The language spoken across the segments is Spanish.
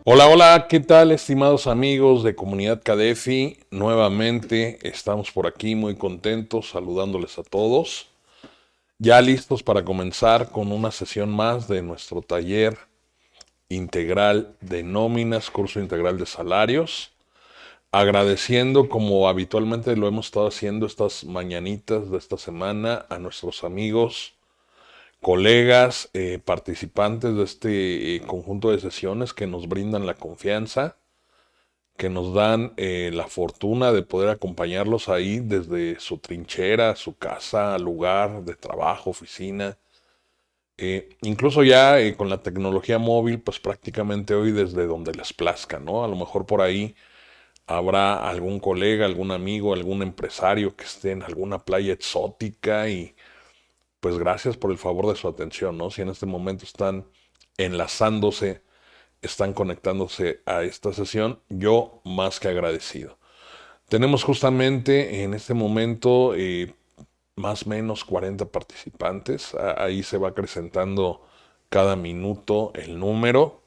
Hola, hola, ¿qué tal, estimados amigos de Comunidad Cadefi? Nuevamente estamos por aquí muy contentos saludándoles a todos, ya listos para comenzar con una sesión más de nuestro taller integral de nóminas, curso integral de salarios, agradeciendo como habitualmente lo hemos estado haciendo estas mañanitas de esta semana a nuestros amigos, colegas, participantes de este conjunto de sesiones que nos brindan la confianza, que nos dan la fortuna de poder acompañarlos ahí desde su trinchera, su casa, lugar de trabajo, oficina. Incluso ya con la tecnología móvil, pues prácticamente hoy desde donde les plazca, ¿no? A lo mejor por ahí habrá algún colega, algún amigo, algún empresario que esté en alguna playa exótica y pues gracias por el favor de su atención, ¿no? Si en este momento están enlazándose, están conectándose a esta sesión, yo más que agradecido. Tenemos justamente en este momento más o menos 40 participantes. Ahí se va acrecentando cada minuto el número.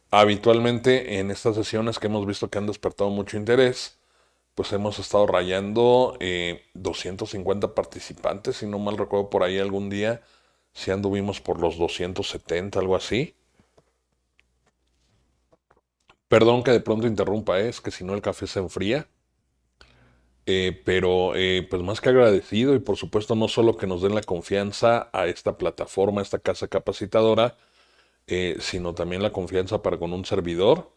Habitualmente en estas sesiones que hemos visto que han despertado mucho interés, pues hemos estado rayando 250 participantes, si no mal recuerdo por ahí algún día, si anduvimos por los 270, algo así. Perdón que de pronto interrumpa, es que si no el café se enfría. Pero pues más que agradecido y por supuesto no solo que nos den la confianza a esta plataforma, a esta casa capacitadora, sino también la confianza para con un servidor.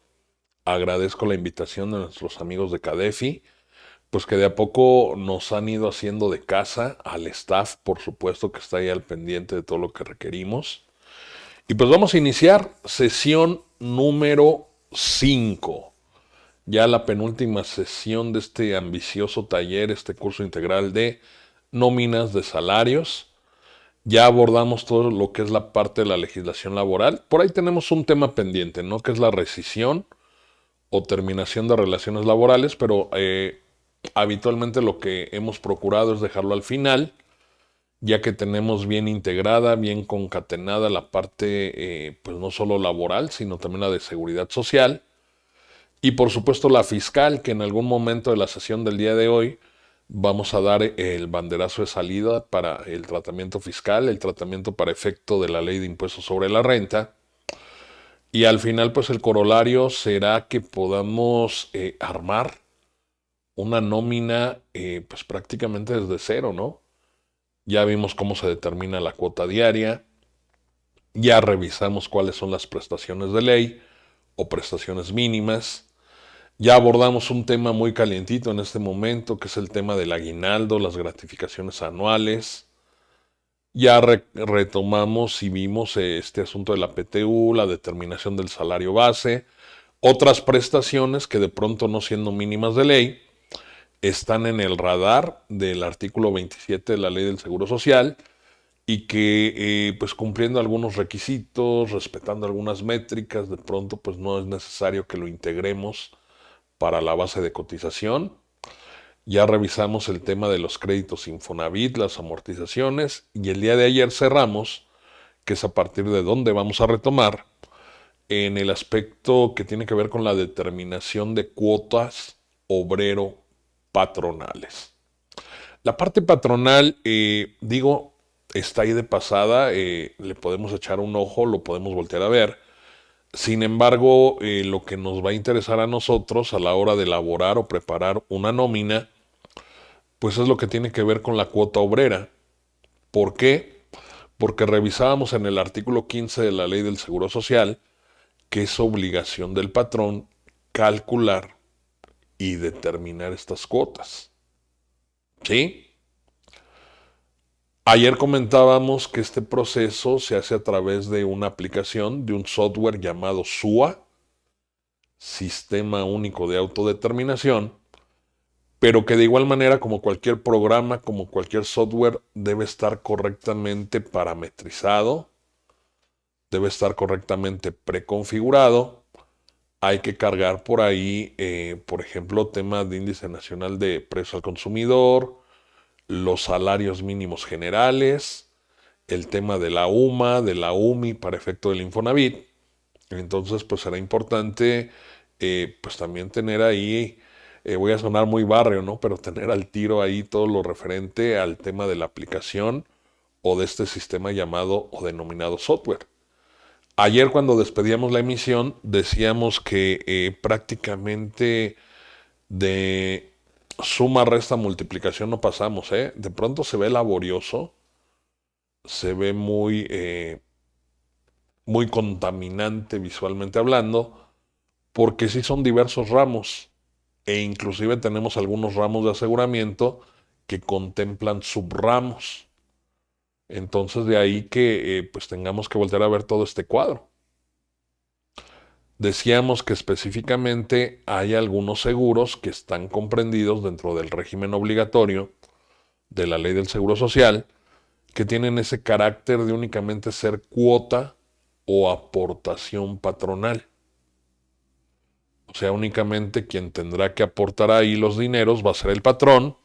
Agradezco la invitación de nuestros amigos de Cadefi, pues que de a poco nos han ido haciendo de casa, al staff por supuesto que está ahí al pendiente de todo lo que requerimos. Y pues vamos a iniciar sesión número 5, ya la penúltima sesión de este ambicioso taller, este curso integral de nóminas de salarios. Ya abordamos todo lo que es la parte de la legislación laboral. Por ahí tenemos un tema pendiente, ¿no? Que es la rescisión o terminación de relaciones laborales, pero habitualmente lo que hemos procurado es dejarlo al final, ya que tenemos bien integrada, bien concatenada la parte, pues no solo laboral, sino también la de seguridad social. Y por supuesto la fiscal, que en algún momento de la sesión del día de hoy vamos a dar el banderazo de salida para el tratamiento fiscal, el tratamiento para efecto de la ley de impuestos sobre la renta. Y al final, pues el corolario será que podamos armar una nómina, pues prácticamente desde cero, ¿no? Ya vimos cómo se determina la cuota diaria, ya revisamos cuáles son las prestaciones de ley o prestaciones mínimas. Ya abordamos un tema muy calientito en este momento, que es el tema del aguinaldo, las gratificaciones anuales. Ya retomamos y vimos este asunto de la PTU, la determinación del salario base, otras prestaciones que de pronto no siendo mínimas de ley, están en el radar del artículo 27 de la ley del Seguro Social y que pues cumpliendo algunos requisitos, respetando algunas métricas, de pronto pues no es necesario que lo integremos para la base de cotización. Ya revisamos el tema de los créditos Infonavit, las amortizaciones, y el día de ayer cerramos, que es a partir de donde vamos a retomar, en el aspecto que tiene que ver con la determinación de cuotas obrero patronales. La parte patronal, digo, está ahí de pasada, le podemos echar un ojo, lo podemos voltear a ver. Sin embargo, lo que nos va a interesar a nosotros a la hora de elaborar o preparar una nómina, pues es lo que tiene que ver con la cuota obrera. ¿Por qué? Porque revisábamos en el artículo 15 de la Ley del Seguro Social que es obligación del patrón calcular y determinar estas cuotas. ¿Sí? Ayer comentábamos que este proceso se hace a través de una aplicación, de un software llamado SUA, Sistema Único de Autodeterminación, pero que de igual manera como cualquier programa, como cualquier software, debe estar correctamente parametrizado, debe estar correctamente preconfigurado. Hay que cargar por ahí, por ejemplo, temas de índice nacional de precio al consumidor, los salarios mínimos generales, el tema de la UMA, de la UMI para efecto del Infonavit. Entonces, pues será importante, pues también tener ahí, voy a sonar muy barrio, ¿no? Pero tener al tiro ahí todo lo referente al tema de la aplicación o de este sistema llamado o denominado software. Ayer cuando despedíamos la emisión decíamos que prácticamente de suma, resta, multiplicación no pasamos, ¿eh? De pronto se ve laborioso, se ve muy contaminante visualmente hablando, porque sí son diversos ramos e inclusive tenemos algunos ramos de aseguramiento que contemplan subramos. Entonces de ahí que pues tengamos que volver a ver todo este cuadro. Decíamos que específicamente hay algunos seguros que están comprendidos dentro del régimen obligatorio de la ley del Seguro Social, que tienen ese carácter de únicamente ser cuota o aportación patronal. O sea, únicamente quien tendrá que aportar ahí los dineros va a ser el patrón,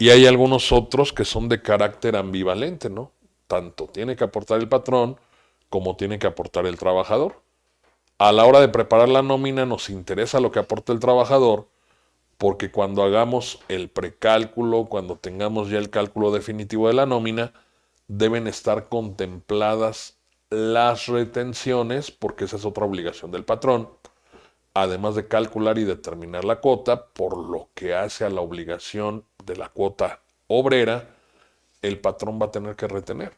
y hay algunos otros que son de carácter ambivalente, ¿no? Tanto tiene que aportar el patrón como tiene que aportar el trabajador. A la hora de preparar la nómina nos interesa lo que aporta el trabajador, porque cuando hagamos el precálculo, cuando tengamos ya el cálculo definitivo de la nómina, deben estar contempladas las retenciones, porque esa es otra obligación del patrón, además de calcular y determinar la cuota, por lo que hace a la obligación de la cuota obrera, el patrón va a tener que retener.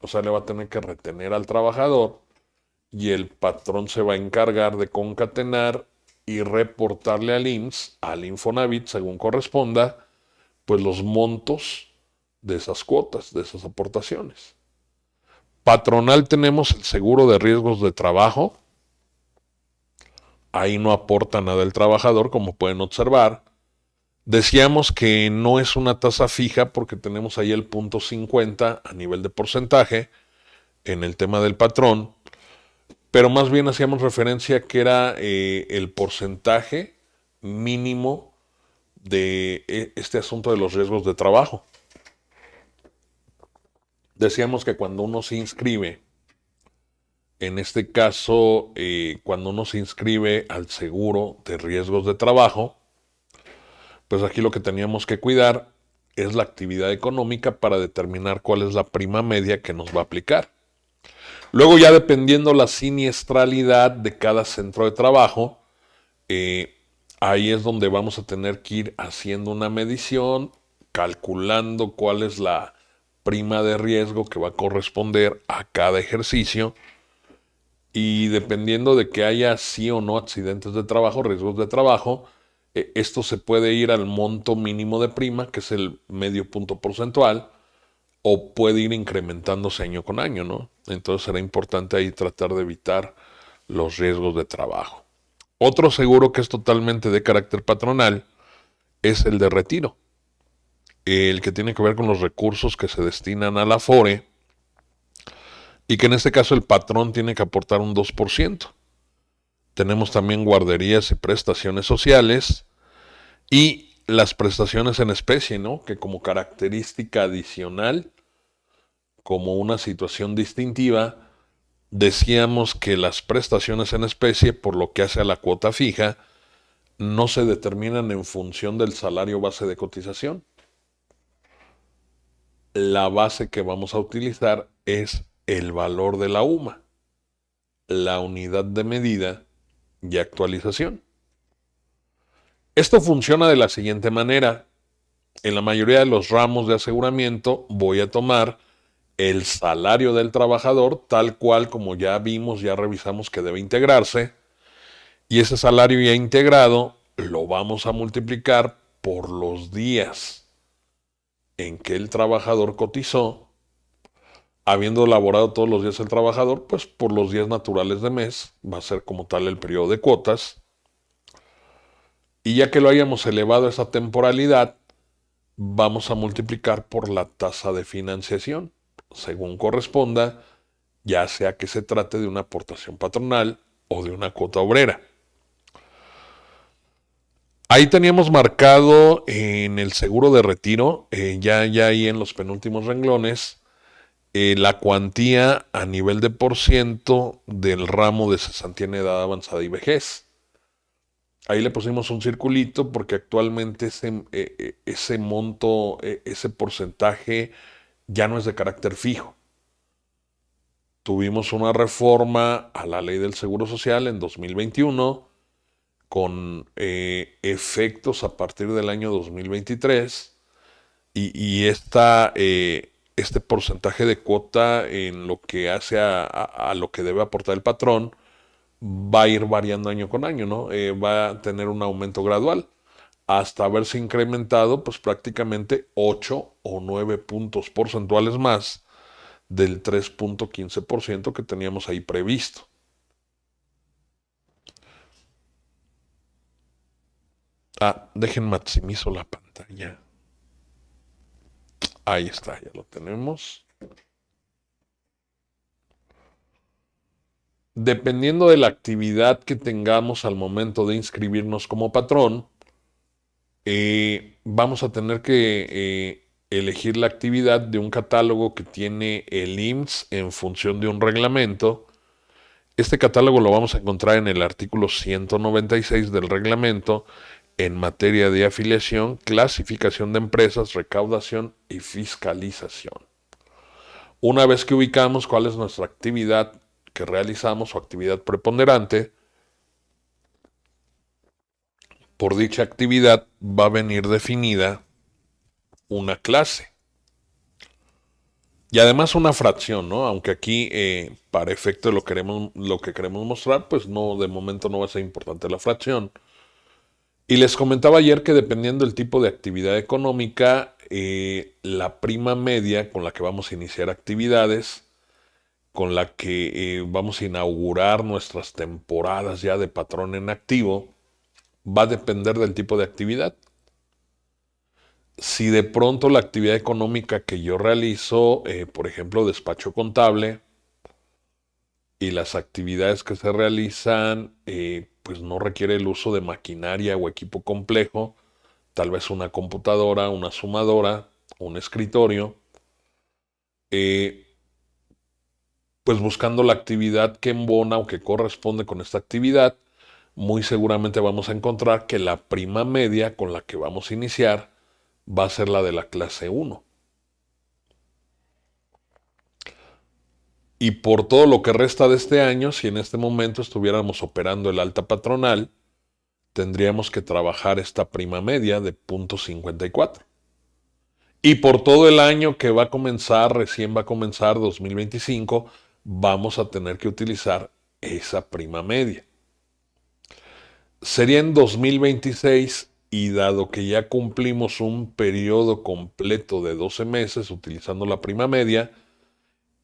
O sea, le va a tener que retener al trabajador y el patrón se va a encargar de concatenar y reportarle al IMSS, al Infonavit, según corresponda, pues los montos de esas cuotas, de esas aportaciones. Patronal tenemos el seguro de riesgos de trabajo. Ahí no aporta nada el trabajador, como pueden observar. Decíamos que no es una tasa fija porque tenemos ahí el punto 50 a nivel de porcentaje en el tema del patrón, pero más bien hacíamos referencia que era el porcentaje mínimo de este asunto de los riesgos de trabajo. Decíamos que cuando uno se inscribe, en este caso, cuando uno se inscribe al seguro de riesgos de trabajo, pues aquí lo que teníamos que cuidar es la actividad económica para determinar cuál es la prima media que nos va a aplicar. Luego ya dependiendo la siniestralidad de cada centro de trabajo, ahí es donde vamos a tener que ir haciendo una medición, calculando cuál es la prima de riesgo que va a corresponder a cada ejercicio, y dependiendo de que haya sí o no accidentes de trabajo, riesgos de trabajo, esto se puede ir al monto mínimo de prima, que es el medio punto porcentual, o puede ir incrementándose año con año, ¿no? Entonces será importante ahí tratar de evitar los riesgos de trabajo. Otro seguro que es totalmente de carácter patronal es el de retiro, el que tiene que ver con los recursos que se destinan a la Afore, y que en este caso el patrón tiene que aportar un 2%. Tenemos también guarderías y prestaciones sociales y las prestaciones en especie, ¿no? Que como característica adicional, como una situación distintiva, decíamos que las prestaciones en especie, por lo que hace a la cuota fija, no se determinan en función del salario base de cotización. La base que vamos a utilizar es el valor de la UMA, la unidad de medida y actualización. Esto funciona de la siguiente manera. En la mayoría de los ramos de aseguramiento voy a tomar el salario del trabajador tal cual como ya vimos, ya revisamos que debe integrarse, y ese salario ya integrado lo vamos a multiplicar por los días en que el trabajador cotizó, habiendo laborado todos los días el trabajador, pues por los días naturales de mes, va a ser como tal el periodo de cuotas, y ya que lo hayamos elevado a esa temporalidad, vamos a multiplicar por la tasa de financiación, según corresponda, ya sea que se trate de una aportación patronal o de una cuota obrera. Ahí teníamos marcado en el seguro de retiro, ya ahí en los penúltimos renglones, la cuantía a nivel de por ciento del ramo de cesantía en edad avanzada y vejez. Ahí le pusimos un circulito porque actualmente ese monto, ese porcentaje ya no es de carácter fijo. Tuvimos una reforma a la ley del Seguro Social en 2021 con efectos a partir del año 2023 este porcentaje de cuota en lo que hace a lo que debe aportar el patrón va a ir variando año con año, ¿no? Va a tener un aumento gradual hasta haberse incrementado pues prácticamente 8 o 9 puntos porcentuales más del 3.15% que teníamos ahí previsto. Dejen maximizo la pantalla. Ahí está, ya lo tenemos. Dependiendo de la actividad que tengamos al momento de inscribirnos como patrón, vamos a tener que elegir la actividad de un catálogo que tiene el IMSS en función de un reglamento. Este catálogo lo vamos a encontrar en el artículo 196 del reglamento en materia de afiliación, clasificación de empresas, recaudación y fiscalización. Una vez que ubicamos cuál es nuestra actividad que realizamos o actividad preponderante, por dicha actividad va a venir definida una clase. Y además una fracción, ¿no? Aunque aquí, para efecto de lo que queremos mostrar, pues no, de momento no va a ser importante la fracción. Y les comentaba ayer que dependiendo del tipo de actividad económica, la prima media con la que vamos a iniciar actividades, con la que vamos a inaugurar nuestras temporadas ya de patrón en activo, va a depender del tipo de actividad. Si de pronto la actividad económica que yo realizo, por ejemplo, despacho contable, y las actividades que se realizan, pues no requiere el uso de maquinaria o equipo complejo, tal vez una computadora, una sumadora, un escritorio, eh, pues buscando la actividad que embona o que corresponde con esta actividad, muy seguramente vamos a encontrar que la prima media con la que vamos a iniciar va a ser la de la clase 1. Y por todo lo que resta de este año, si en este momento estuviéramos operando el alta patronal, tendríamos que trabajar esta prima media de 0.54. Y por todo el año que va a comenzar, recién va a comenzar 2025, vamos a tener que utilizar esa prima media. Sería en 2026 y dado que ya cumplimos un periodo completo de 12 meses utilizando la prima media,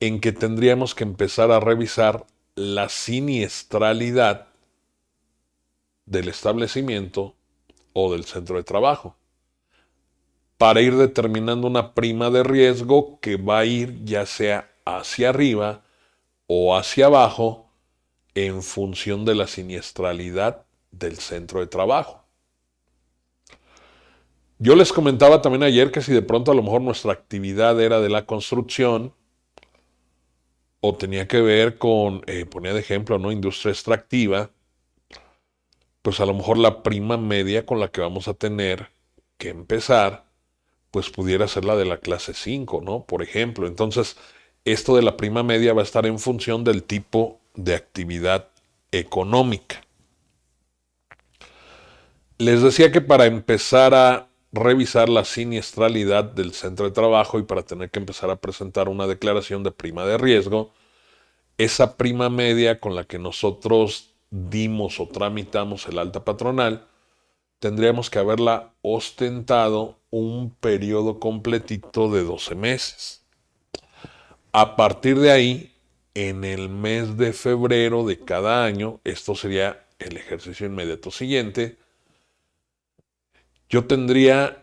en que tendríamos que empezar a revisar la siniestralidad del establecimiento o del centro de trabajo, para ir determinando una prima de riesgo que va a ir ya sea hacia arriba o hacia abajo en función de la siniestralidad del centro de trabajo. Yo les comentaba también ayer que si de pronto a lo mejor nuestra actividad era de la construcción o tenía que ver con, ponía de ejemplo, ¿no? Industria extractiva, pues a lo mejor la prima media con la que vamos a tener que empezar, pues pudiera ser la de la clase 5, ¿no? Por ejemplo, entonces esto de la prima media va a estar en función del tipo de actividad económica. Les decía que para empezar a revisar la siniestralidad del centro de trabajo y para tener que empezar a presentar una declaración de prima de riesgo, esa prima media con la que nosotros dimos o tramitamos el alta patronal, tendríamos que haberla ostentado un periodo completito de 12 meses. A partir de ahí, en el mes de febrero de cada año, esto sería el ejercicio inmediato siguiente, yo tendría,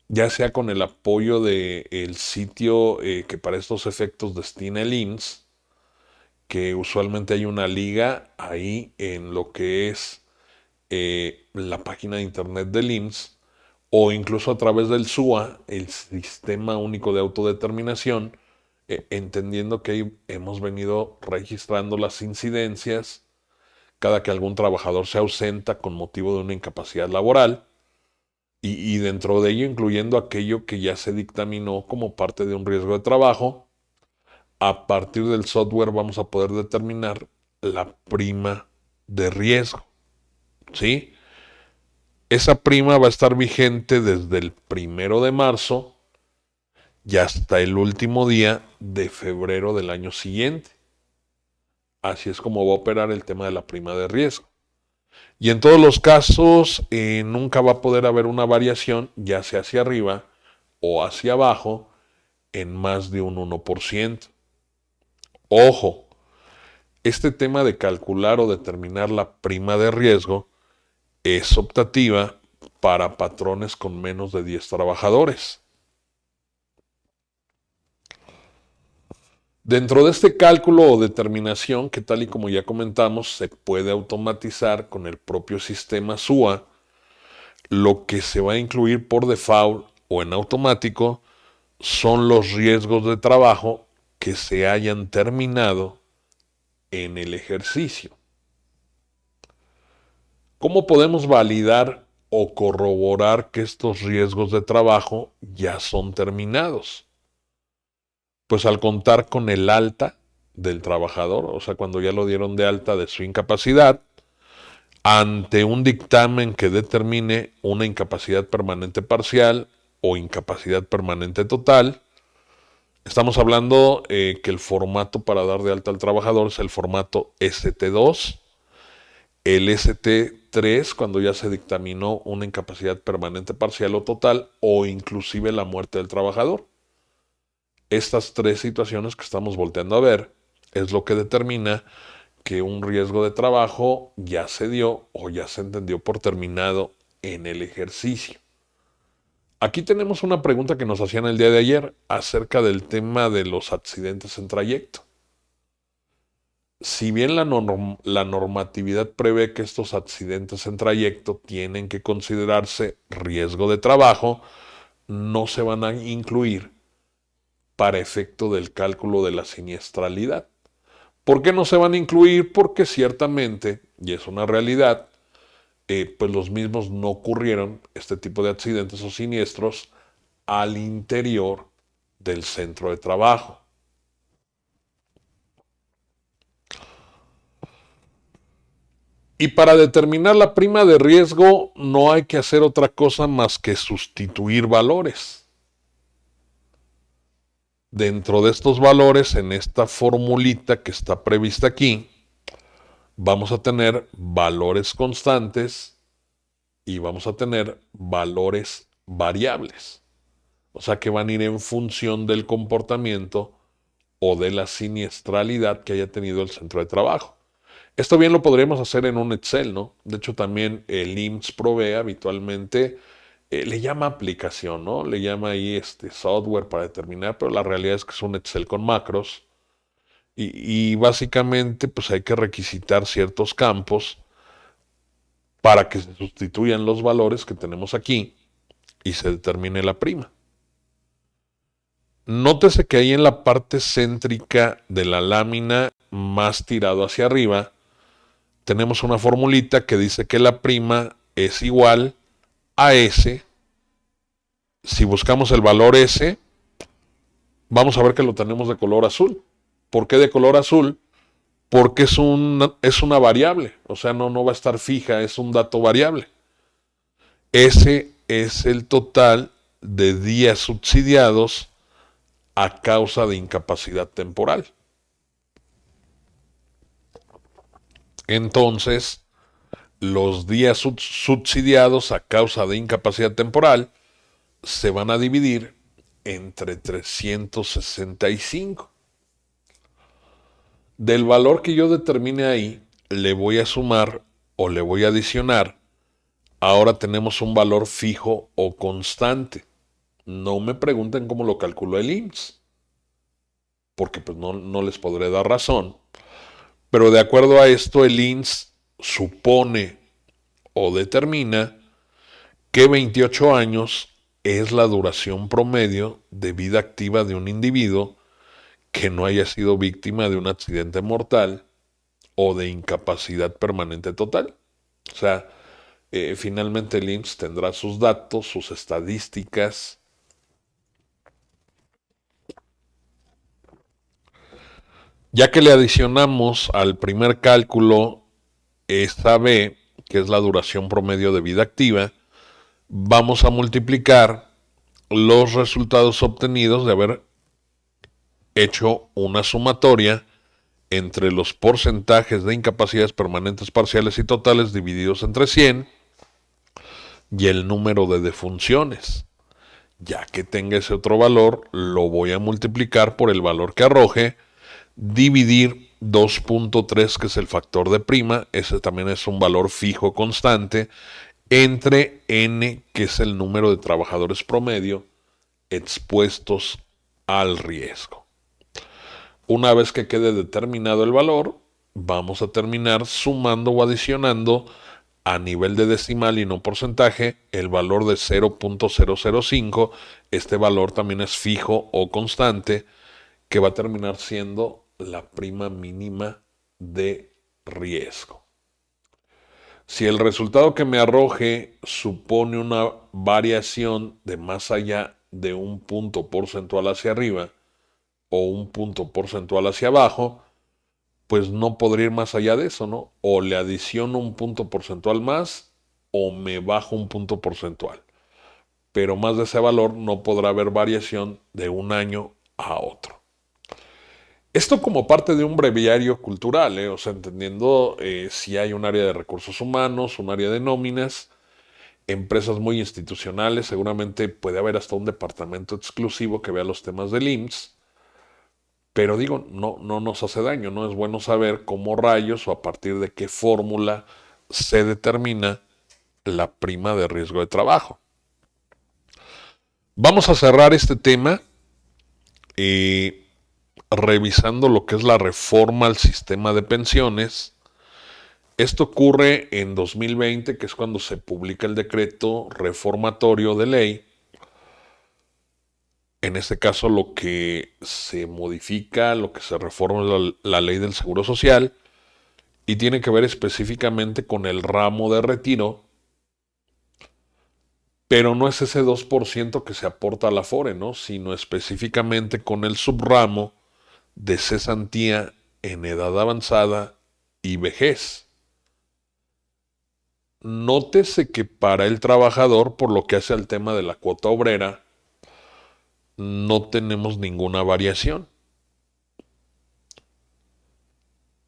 ya sea con el apoyo del sitio que para estos efectos destina el IMSS, que usualmente hay una liga ahí en lo que es la página de internet del IMSS, o incluso a través del SUA, el Sistema Único de Autodeterminación, entendiendo que hemos venido registrando las incidencias cada que algún trabajador se ausenta con motivo de una incapacidad laboral y dentro de ello incluyendo aquello que ya se dictaminó como parte de un riesgo de trabajo. A partir del software vamos a poder determinar la prima de riesgo, ¿sí? Esa prima va a estar vigente desde el 1 de marzo y hasta el último día de febrero del año siguiente. Así es como va a operar el tema de la prima de riesgo. Y en todos los casos nunca va a poder haber una variación, ya sea hacia arriba o hacia abajo, en más de un 1%. Ojo, este tema de calcular o determinar la prima de riesgo es optativa para patrones con menos de 10 trabajadores. Dentro de este cálculo o determinación, que tal y como ya comentamos, se puede automatizar con el propio sistema SUA, lo que se va a incluir por default o en automático son los riesgos de trabajo que se hayan terminado en el ejercicio. ¿Cómo podemos validar o corroborar que estos riesgos de trabajo ya son terminados? Pues al contar con el alta del trabajador, o sea, cuando ya lo dieron de alta de su incapacidad, ante un dictamen que determine una incapacidad permanente parcial o incapacidad permanente total. Estamos hablando que el formato para dar de alta al trabajador es el formato ST2, el ST3 cuando ya se dictaminó una incapacidad permanente parcial o total o inclusive la muerte del trabajador. Estas tres situaciones que estamos volteando a ver es lo que determina que un riesgo de trabajo ya se dio o ya se entendió por terminado en el ejercicio. Aquí tenemos una pregunta que nos hacían el día de ayer acerca del tema de los accidentes en trayecto. Si bien la normatividad prevé que estos accidentes en trayecto tienen que considerarse riesgo de trabajo, no se van a incluir para efecto del cálculo de la siniestralidad. ¿Por qué no se van a incluir? Porque ciertamente, y es una realidad, pues los mismos no ocurrieron, este tipo de accidentes o siniestros, al interior del centro de trabajo. Y para determinar la prima de riesgo no hay que hacer otra cosa más que sustituir valores. Dentro de estos valores, en esta formulita que está prevista aquí, vamos a tener valores constantes y vamos a tener valores variables. O sea que van a ir en función del comportamiento o de la siniestralidad que haya tenido el centro de trabajo. Esto bien lo podríamos hacer en un Excel, ¿no? De hecho, también el IMSS provee habitualmente, le llama aplicación, ¿no? Le llama ahí software para determinar, pero la realidad es que es un Excel con macros. Y básicamente, pues hay que requisitar ciertos campos para que se sustituyan los valores que tenemos aquí y se determine la prima. Nótese que ahí en la parte céntrica de la lámina, más tirado hacia arriba, tenemos una formulita que dice que la prima es igual a S. Si buscamos el valor S, vamos a ver que lo tenemos de color azul. ¿Por qué de color azul? Porque es una variable, o sea, no va a estar fija, es un dato variable. S es el total de días subsidiados a causa de incapacidad temporal. Entonces, los días subsidiados a causa de incapacidad temporal se van a dividir entre 365. Del valor que yo determine ahí, le voy a sumar o le voy a adicionar. Ahora tenemos un valor fijo o constante. No me pregunten cómo lo calculó el IMSS, porque pues no les podré dar razón. Pero de acuerdo a esto, el IMSS supone o determina que 28 años es la duración promedio de vida activa de un individuo que no haya sido víctima de un accidente mortal o de incapacidad permanente total. O sea, finalmente el IMSS tendrá sus datos, sus estadísticas. Ya que le adicionamos al primer cálculo esta B, que es la duración promedio de vida activa, vamos a multiplicar los resultados obtenidos de haber hecho una sumatoria entre los porcentajes de incapacidades permanentes parciales y totales divididos entre 100 y el número de defunciones. Ya que tenga ese otro valor, lo voy a multiplicar por el valor que arroje, dividir 2.3, que es el factor de prima, ese también es un valor fijo constante, entre n, que es el número de trabajadores promedio expuestos al riesgo. Una vez que quede determinado el valor, vamos a terminar sumando o adicionando a nivel de decimal y no porcentaje el valor de 0.005. Este valor también es fijo o constante, que va a terminar siendo la prima mínima de riesgo. Si el resultado que me arroje supone una variación de más allá de un punto porcentual hacia arriba o un punto porcentual hacia abajo, pues no podría ir más allá de eso, ¿no? O le adiciono un punto porcentual más o me bajo un punto porcentual. Pero más de ese valor no podrá haber variación de un año a otro. Esto como parte de un breviario cultural, o sea, entendiendo si hay un área de recursos humanos, un área de nóminas, empresas muy institucionales, seguramente puede haber hasta un departamento exclusivo que vea los temas del IMSS, pero digo, no nos hace daño, no es bueno saber cómo rayos o a partir de qué fórmula se determina la prima de riesgo de trabajo. Vamos a cerrar este tema revisando lo que es la reforma al sistema de pensiones. Esto ocurre en 2020, que es cuando se publica el decreto reformatorio de ley. En este caso lo que se modifica, lo que se reforma es la ley del Seguro Social y tiene que ver específicamente con el ramo de retiro, pero no es ese 2% que se aporta a la FORE, ¿no? Sino específicamente con el subramo de cesantía en edad avanzada y vejez. Nótese que para el trabajador, por lo que hace al tema de la cuota obrera, no tenemos ninguna variación.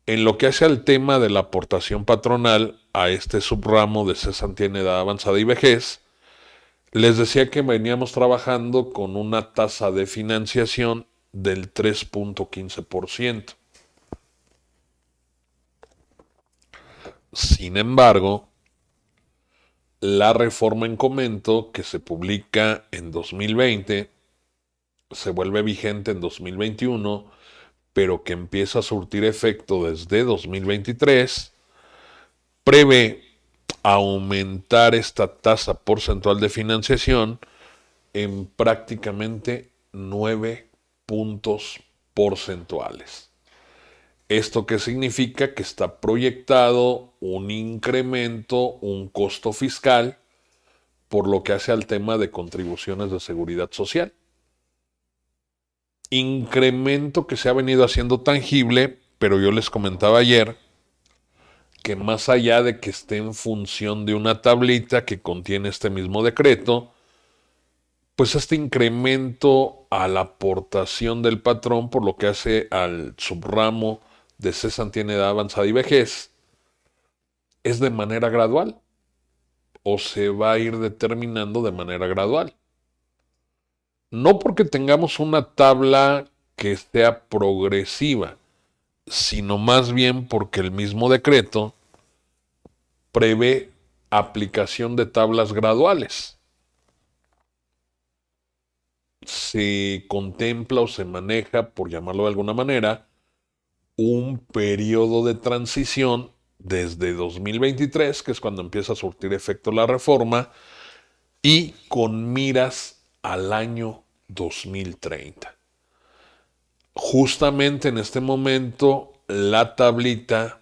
En lo que hace al tema de la aportación patronal a este subramo de cesantía en edad avanzada y vejez, les decía que veníamos trabajando con una tasa de financiación del 3.15%. Sin embargo, la reforma en comento que se publica en 2020 se vuelve vigente en 2021, pero que empieza a surtir efecto desde 2023, prevé aumentar esta tasa porcentual de financiación en prácticamente 9 puntos porcentuales. ¿Esto qué significa? Que está proyectado un incremento, un costo fiscal, por lo que hace al tema de contribuciones de seguridad social. Incremento que se ha venido haciendo tangible, pero yo les comentaba ayer que más allá de que esté en función de una tablita que contiene este mismo decreto, pues este incremento a la aportación del patrón, por lo que hace al subramo de cesantía en edad avanzada y vejez, es de manera gradual o se va a ir determinando de manera gradual. No porque tengamos una tabla que sea progresiva, sino más bien porque el mismo decreto prevé aplicación de tablas graduales. Se contempla o se maneja, por llamarlo de alguna manera, un periodo de transición desde 2023, que es cuando empieza a surtir efecto la reforma, y con miras al año 2030. justamente en este momento la tablita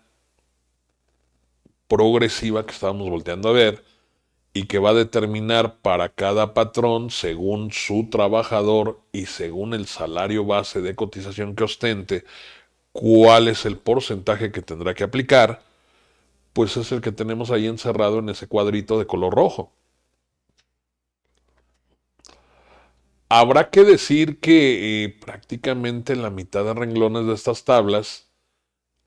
progresiva que estábamos volteando a ver y que va a determinar para cada patrón, según su trabajador y según el salario base de cotización que ostente, cuál es el porcentaje que tendrá que aplicar, pues es el que tenemos ahí encerrado en ese cuadrito de color rojo. Habrá que decir que prácticamente la mitad de renglones de estas tablas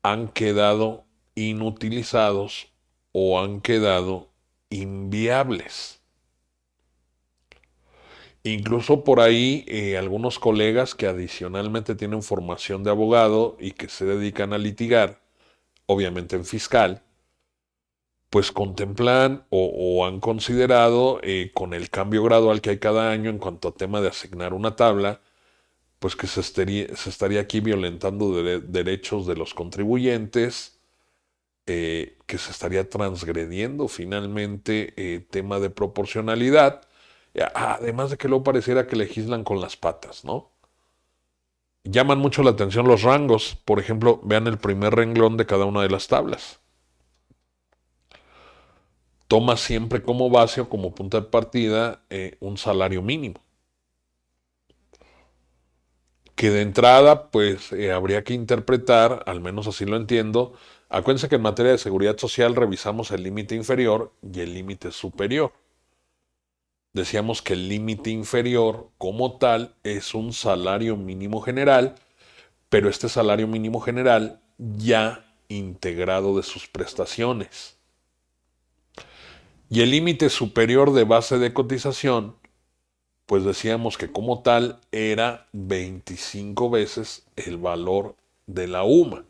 han quedado inutilizados o han quedado inviables. Incluso por ahí algunos colegas que adicionalmente tienen formación de abogado y que se dedican a litigar, obviamente en fiscal, pues contemplan o han considerado con el cambio gradual que hay cada año en cuanto a tema de asignar una tabla, pues que se estaría aquí violentando derechos de los contribuyentes, que se estaría transgrediendo finalmente tema de proporcionalidad, además de que luego pareciera que legislan con las patas, ¿no? Llaman mucho la atención los rangos, por ejemplo, vean el primer renglón de cada una de las tablas. Toma siempre como base o como punto de partida un salario mínimo. Que de entrada, pues habría que interpretar, al menos así lo entiendo. Acuérdense que en materia de seguridad social revisamos el límite inferior y el límite superior. Decíamos que el límite inferior como tal es un salario mínimo general, pero este salario mínimo general ya integrado de sus prestaciones. Y el límite superior de base de cotización, pues decíamos que como tal era 25 veces el valor de la UMA.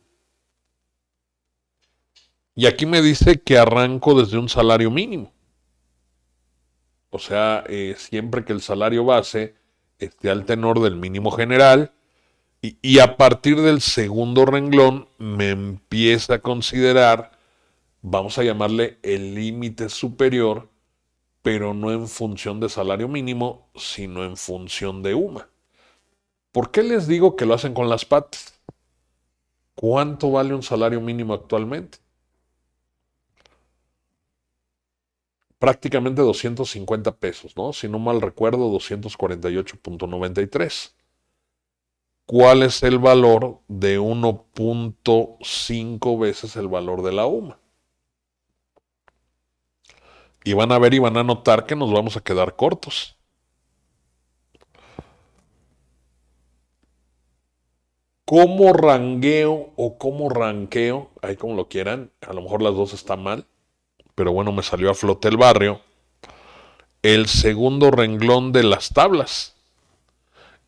Y aquí me dice que arranco desde un salario mínimo. O sea, siempre que el salario base esté al tenor del mínimo general, y a partir del segundo renglón me empieza a considerar, vamos a llamarle el límite superior, pero no en función de salario mínimo, sino en función de UMA. ¿Por qué les digo que lo hacen con las patas? ¿Cuánto vale un salario mínimo actualmente? Prácticamente 250 pesos, ¿no? Si no mal recuerdo, 248.93. ¿Cuál es el valor de 1.5 veces el valor de la UMA? Y van a ver y van a notar que nos vamos a quedar cortos. ¿Cómo rangueo o cómo ranqueo? Ahí como lo quieran, a lo mejor las dos están mal, pero bueno, me salió a flote el barrio. El segundo renglón de las tablas.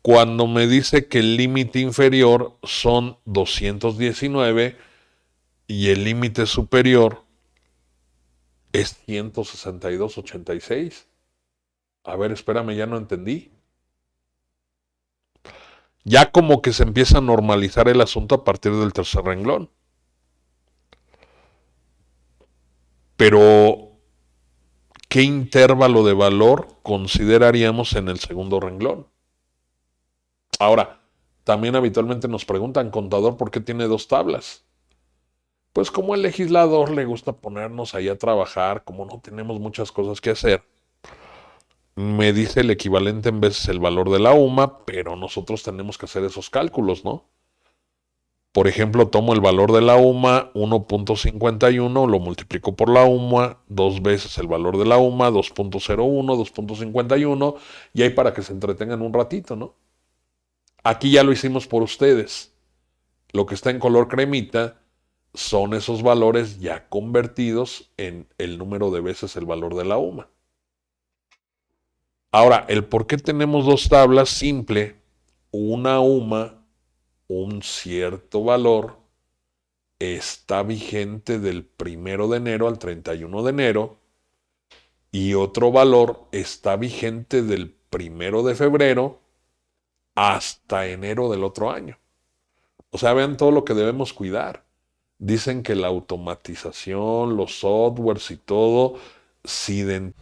Cuando me dice que el límite inferior son 219 y el límite superior es 162.86. A ver, espérame, ya no entendí. Ya como que se empieza a normalizar el asunto a partir del tercer renglón. Pero, ¿qué intervalo de valor consideraríamos en el segundo renglón? Ahora, también habitualmente nos preguntan, contador, ¿por qué tiene dos tablas? Pues como el legislador le gusta ponernos ahí a trabajar, como no tenemos muchas cosas que hacer, me dice el equivalente en veces el valor de la UMA, pero nosotros tenemos que hacer esos cálculos, ¿no? Por ejemplo, tomo el valor de la UMA 1.51, lo multiplico por la UMA, dos veces el valor de la UMA, 2.01, 2.51, y ahí para que se entretengan un ratito, ¿no? Aquí ya lo hicimos por ustedes. Lo que está en color cremita son esos valores ya convertidos en el número de veces el valor de la UMA. Ahora, el por qué tenemos dos tablas simple, una UMA, un cierto valor, está vigente del 1 de enero al 31 de enero y otro valor está vigente del 1 de febrero hasta enero del otro año. O sea, vean todo lo que debemos cuidar. Dicen que la automatización, los softwares y todo, si de